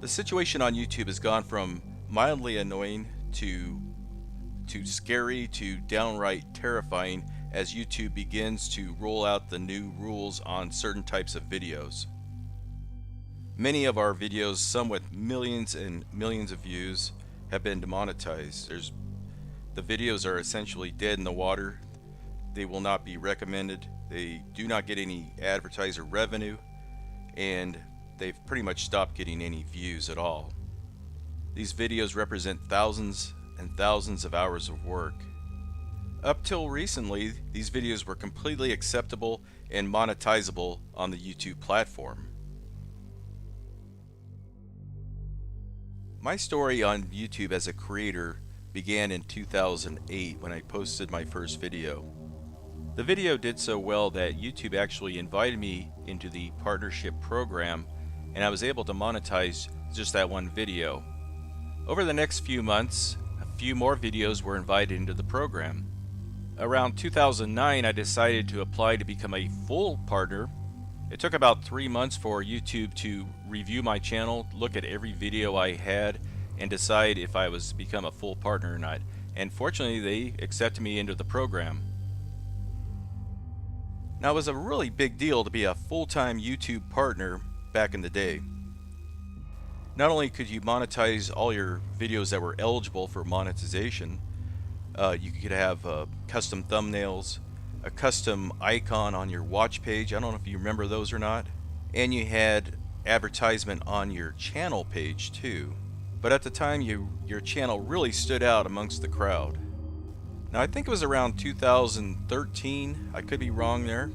The situation on YouTube has gone from mildly annoying to scary to downright terrifying as YouTube begins to roll out the new rules on certain types of videos. Many of our videos, some with millions and millions of views, have been demonetized. The videos are essentially dead in the water. They will not be recommended. They do not get any advertiser revenue, and they've pretty much stopped getting any views at all. These videos represent thousands and thousands of hours of work. Up till recently, these videos were completely acceptable and monetizable on the YouTube platform. My story on YouTube as a creator began in 2008 when I posted my first video. The video did so well that YouTube actually invited me into the partnership program, and I was able to monetize just that one video. Over the next few months, a few more videos were invited into the program. Around 2009, I decided to apply to become a full partner. It took about 3 months for YouTube to review my channel, look at every video I had, and decide if I was to become a full partner or not. And fortunately, they accepted me into the program. Now, it was a really big deal to be a full-time YouTube partner back in the day. Not only could you monetize all your videos that were eligible for monetization, you could have custom thumbnails, a custom icon on your watch page. I don't know if you remember those or not. And you had advertisement on your channel page too. But at the time, your channel really stood out amongst the crowd. Now, I think it was around 2013, I could be wrong there,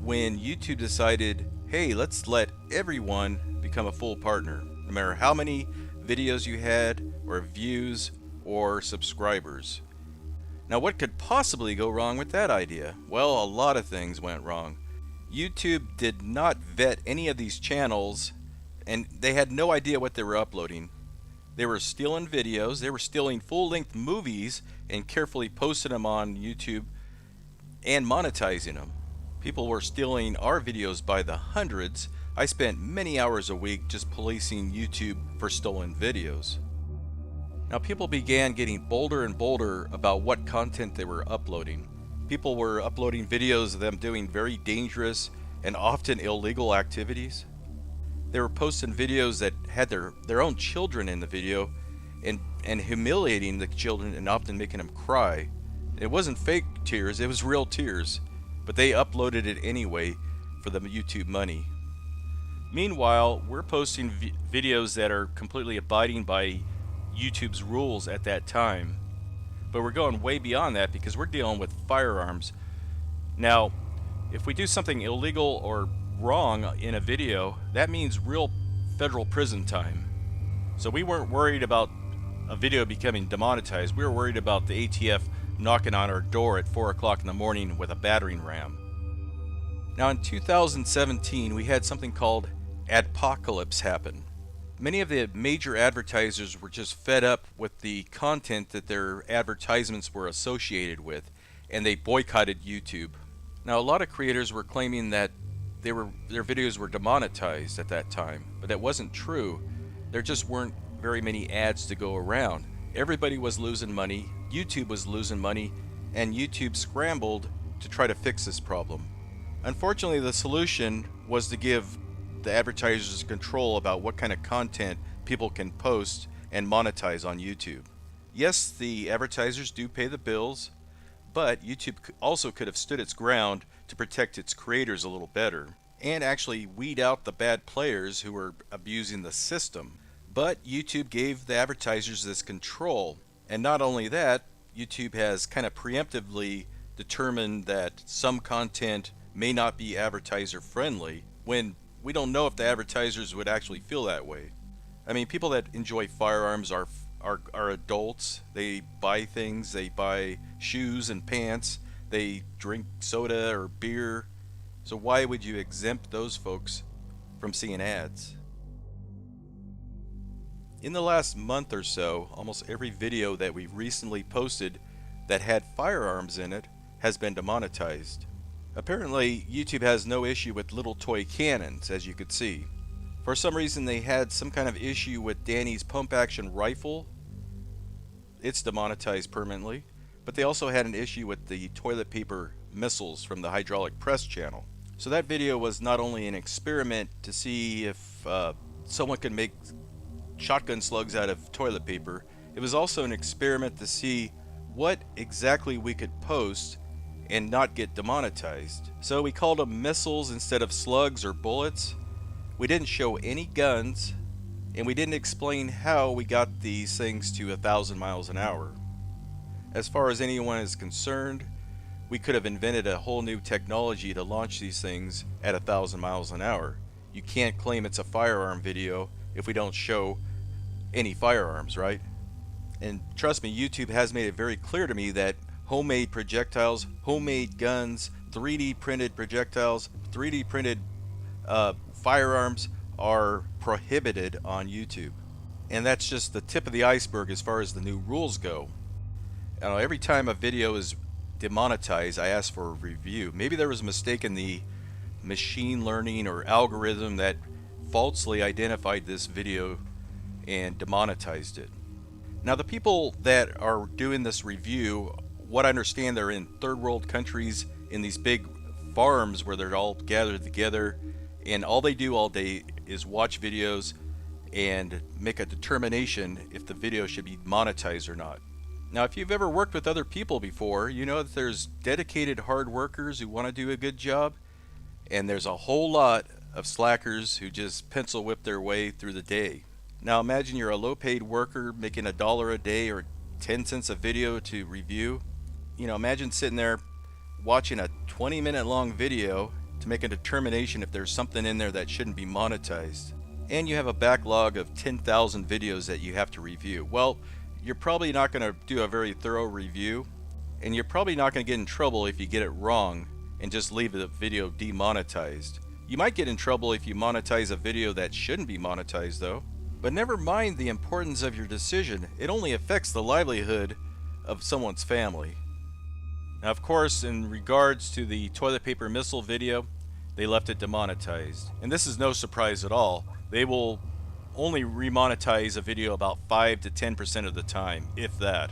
when YouTube decided, hey, let's let everyone become a full partner, no matter how many videos you had, or views, or subscribers. Now, what could possibly go wrong with that idea? Well, a lot of things went wrong. YouTube did not vet any of these channels, and they had no idea what they were uploading. They were stealing videos, they were stealing full-length movies and carefully posting them on YouTube and monetizing them. People were stealing our videos by the hundreds. I spent many hours a week just policing YouTube for stolen videos. Now, people began getting bolder and bolder about what content they were uploading. People were uploading videos of them doing very dangerous and often illegal activities. They were posting videos that had their own children in the video and humiliating the children and often making them cry. It wasn't fake tears, it was real tears, but they uploaded it anyway for the YouTube money. Meanwhile, we're posting videos that are completely abiding by YouTube's rules at that time, but we're going way beyond that because we're dealing with firearms. Now, if we do something illegal or wrong in a video, that means real federal prison time. So we weren't worried about a video becoming demonetized. We were worried about the ATF knocking on our door at 4 o'clock in the morning with a battering ram. Now, in 2017, we had something called adpocalypse happen. Many of the major advertisers were just fed up with the content that their advertisements were associated with, and they boycotted YouTube. Now, a lot of creators were claiming that their videos were demonetized at that time, but that wasn't true. There just weren't very many ads to go around. Everybody was losing money, YouTube was losing money, and YouTube scrambled to try to fix this problem. Unfortunately, the solution was to give the advertisers control about what kind of content people can post and monetize on YouTube. Yes, the advertisers do pay the bills, but YouTube also could have stood its ground to protect its creators a little better and actually weed out the bad players who were abusing the system. But YouTube gave the advertisers this control, and not only that, YouTube has kind of preemptively determined that some content may not be advertiser friendly when we don't know if the advertisers would actually feel that way. I mean, people that enjoy firearms are adults. They buy things, they buy shoes and pants, they drink soda or beer. So why would you exempt those folks from seeing ads? In the last month or so, almost every video that we've recently posted that had firearms in it has been demonetized. Apparently, YouTube has no issue with little toy cannons, as you could see. For some reason they had some kind of issue with Danny's pump action rifle. It's demonetized permanently. But they also had an issue with the toilet paper missiles from the hydraulic press channel. So that video was not only an experiment to see if someone could make shotgun slugs out of toilet paper, it was also an experiment to see what exactly we could post and not get demonetized. So we called them missiles instead of slugs or bullets. We didn't show any guns, and we didn't explain how we got these things to 1,000 miles an hour. As far as anyone is concerned, we could have invented a whole new technology to launch these things at 1,000 miles an hour. You can't claim it's a firearm video if we don't show any firearms, right? And trust me, YouTube has made it very clear to me that homemade projectiles, homemade guns, 3D printed projectiles, 3D printed firearms are prohibited on YouTube. And that's just the tip of the iceberg as far as the new rules go. Every time a video is demonetized, I ask for a review. Maybe there was a mistake in the machine learning or algorithm that falsely identified this video and demonetized it. Now, the people that are doing this review, what I understand, they're in third world countries in these big farms where they're all gathered together, and all they do all day is watch videos and make a determination if the video should be monetized or not. Now, if you've ever worked with other people before, you know that there's dedicated hard workers who want to do a good job, and there's a whole lot of slackers who just pencil whip their way through the day. Now imagine you're a low-paid worker making $1 a day or 10 cents a video to review. Imagine sitting there watching a 20-minute long video to make a determination if there's something in there that shouldn't be monetized. And you have a backlog of 10,000 videos that you have to review. Well, you're probably not going to do a very thorough review, and you're probably not going to get in trouble if you get it wrong and just leave the video demonetized. You might get in trouble if you monetize a video that shouldn't be monetized though. But never mind the importance of your decision, it only affects the livelihood of someone's family. Now, of course, in regards to the toilet paper missile video, they left it demonetized. And this is no surprise at all. They will only remonetize a video about 5 to 10% of the time, if that.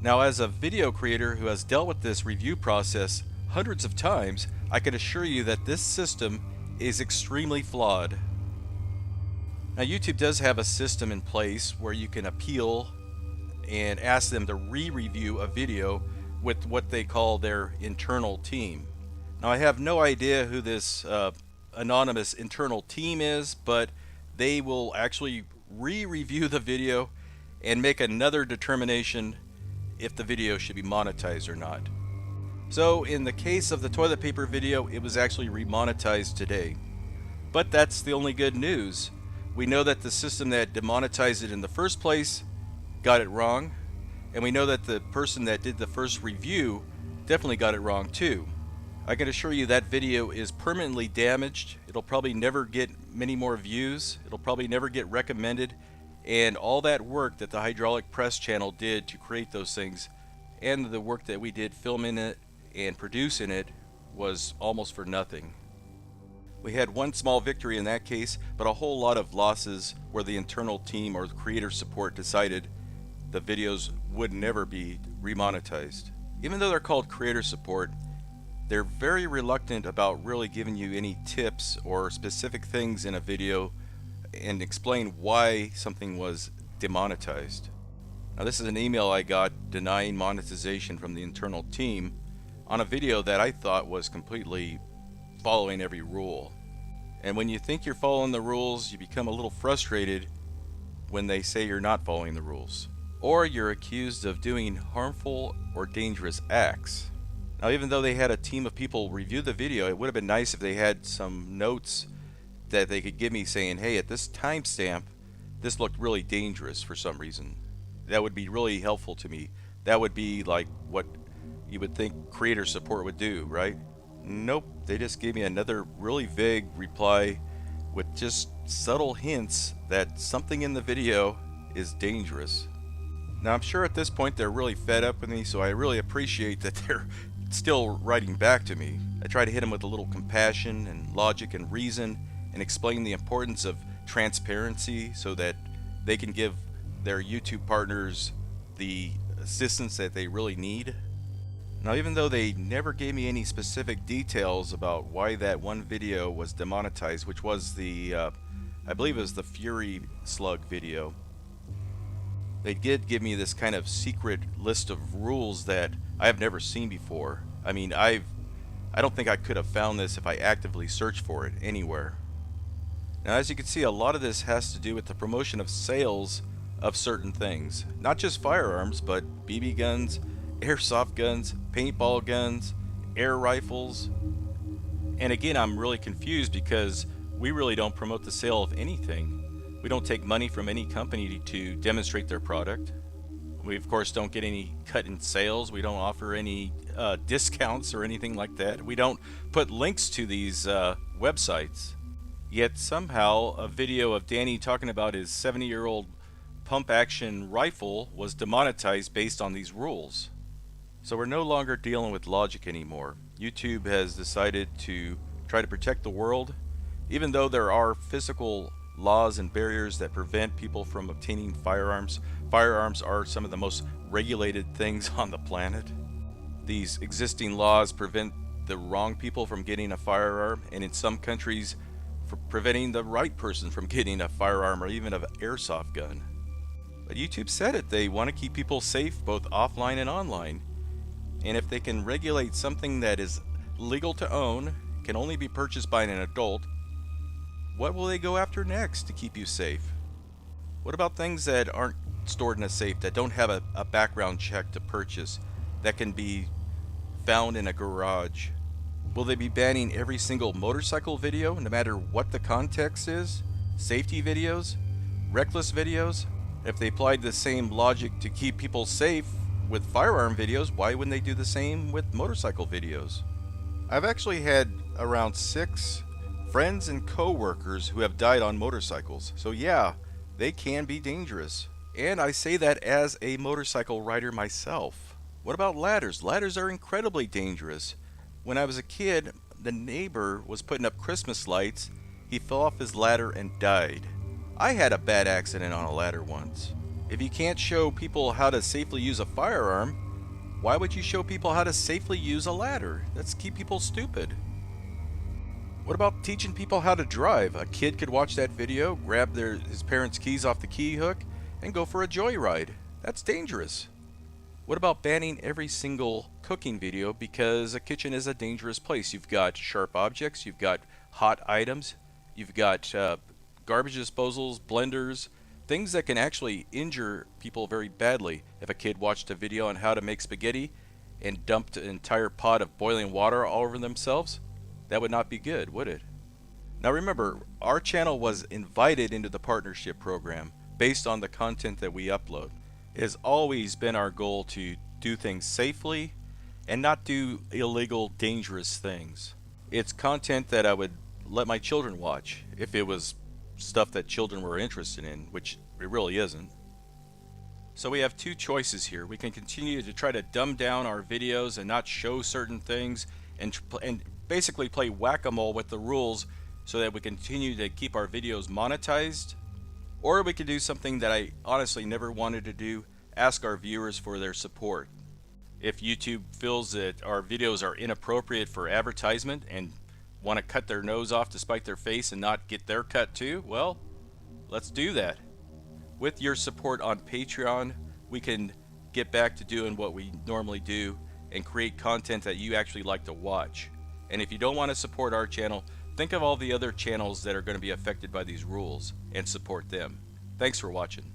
Now, as a video creator who has dealt with this review process hundreds of times, I can assure you that this system is extremely flawed. Now, YouTube does have a system in place where you can appeal and ask them to re-review a video with what they call their internal team. Now, I have no idea who this anonymous internal team is, but they will actually re-review the video and make another determination if the video should be monetized or not. So in the case of the toilet paper video, it was actually remonetized today. But that's the only good news. We know that the system that demonetized it in the first place got it wrong, and we know that the person that did the first review definitely got it wrong too. I can assure you that video is permanently damaged. It'll probably never get many more views. It'll probably never get recommended, and all that work that the hydraulic press channel did to create those things and the work that we did filming it and producing it was almost for nothing. We had one small victory in that case, but a whole lot of losses where the internal team or the creator support decided the videos would never be remonetized. Even though they're called creator support, they're very reluctant about really giving you any tips or specific things in a video and explain why something was demonetized. Now, this is an email I got denying monetization from the internal team on a video that I thought was completely following every rule. And when you think you're following the rules, you become a little frustrated when they say you're not following the rules, or you're accused of doing harmful or dangerous acts. Now, even though they had a team of people review the video, it would have been nice if they had some notes that they could give me saying, hey, at this timestamp, this looked really dangerous for some reason. That would be really helpful to me. That would be like what you would think creator support would do, right? Nope, they just gave me another really vague reply with just subtle hints that something in the video is dangerous. Now, I'm sure at this point they're really fed up with me, so I really appreciate that they're still writing back to me. I try to hit them with a little compassion and logic and reason, and explain the importance of transparency so that they can give their YouTube partners the assistance that they really need. Now, even though they never gave me any specific details about why that one video was demonetized, which was the, I believe it was the Fury Slug video, they did give me this kind of secret list of rules that I have never seen before. I mean, I don't think I could have found this if I actively searched for it anywhere. Now, as you can see, a lot of this has to do with the promotion of sales of certain things. Not just firearms, but BB guns, airsoft guns, paintball guns, air rifles. And again, I'm really confused because we really don't promote the sale of anything. We don't take money from any company to demonstrate their product. We of course don't get any cut in sales. We don't offer any discounts or anything like that. We don't put links to these websites. Yet somehow a video of Danny talking about his 70-year-old pump action rifle was demonetized based on these rules. So we're no longer dealing with logic anymore. YouTube has decided to try to protect the world, even though there are physical laws and barriers that prevent people from obtaining firearms. Firearms are some of the most regulated things on the planet. These existing laws prevent the wrong people from getting a firearm, and in some countries for preventing the right person from getting a firearm or even an airsoft gun. But YouTube said it. They want to keep people safe both offline and online. And if they can regulate something that is legal to own, can only be purchased by an adult, what will they go after next to keep you safe? What about things that aren't stored in a safe, that don't have a background check to purchase, that can be found in a garage? Will they be banning every single motorcycle video, no matter what the context is? Safety videos? Reckless videos? If they applied the same logic to keep people safe with firearm videos, why wouldn't they do the same with motorcycle videos? I've actually had around 6 friends and co-workers who have died on motorcycles. So yeah, they can be dangerous. And I say that as a motorcycle rider myself. What about ladders? Ladders are incredibly dangerous. When I was a kid, the neighbor was putting up Christmas lights. He fell off his ladder and died. I had a bad accident on a ladder once. If you can't show people how to safely use a firearm, why would you show people how to safely use a ladder? That's keep people stupid. What about teaching people how to drive? A kid could watch that video, grab his parents' keys off the key hook, and go for a joyride. That's dangerous. What about banning every single cooking video because a kitchen is a dangerous place? You've got sharp objects, you've got hot items, you've got garbage disposals, blenders, things that can actually injure people very badly. If a kid watched a video on how to make spaghetti and dumped an entire pot of boiling water all over themselves, that would not be good, would it? Now remember, our channel was invited into the partnership program based on the content that we upload. It has always been our goal to do things safely and not do illegal, dangerous things. It's content that I would let my children watch if it was stuff that children were interested in, which it really isn't. So we have 2 choices here. We can continue to try to dumb down our videos and not show certain things and basically play whack-a-mole with the rules so that we continue to keep our videos monetized. Or we could do something that I honestly never wanted to do, ask our viewers for their support. If YouTube feels that our videos are inappropriate for advertisement and want to cut their nose off to spite their face and not get their cut too, well, let's do that. With your support on Patreon, we can get back to doing what we normally do and create content that you actually like to watch. And if you don't want to support our channel, think of all the other channels that are going to be affected by these rules and support them. Thanks for watching.